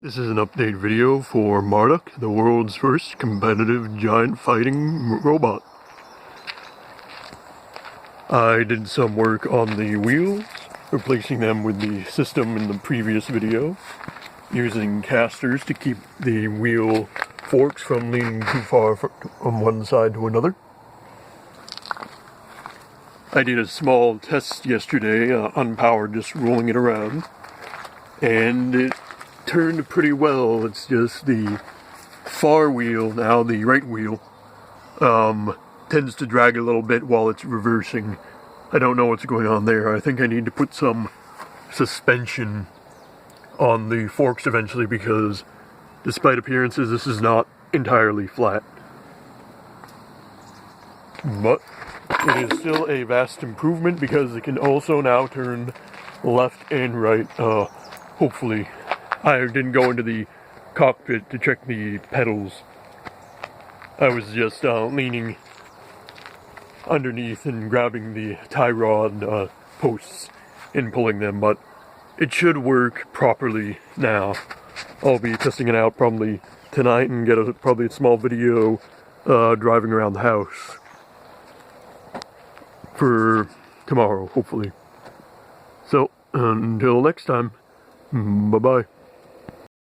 This is an update video for MARDUK, the world's first competitive giant fighting robot. I did some work on the wheels, replacing them with the system in the previous video, using casters to keep the wheel forks from leaning too far from one side to another. I did a small test yesterday, unpowered, just rolling it around, and it turned pretty well. It's just the far wheel, now the right wheel, tends to drag a little bit while it's reversing. I don't know what's going on there. I think I need to put some suspension on the forks eventually, because despite appearances, this is not entirely flat. But it is still a vast improvement because it can also now turn left and right, hopefully. I didn't go into the cockpit to check the pedals. I was just leaning underneath and grabbing the tie rod posts and pulling them, but it should work properly now. I'll be testing it out probably tonight and get probably a small video driving around the house for tomorrow, hopefully. So, until next time, bye-bye.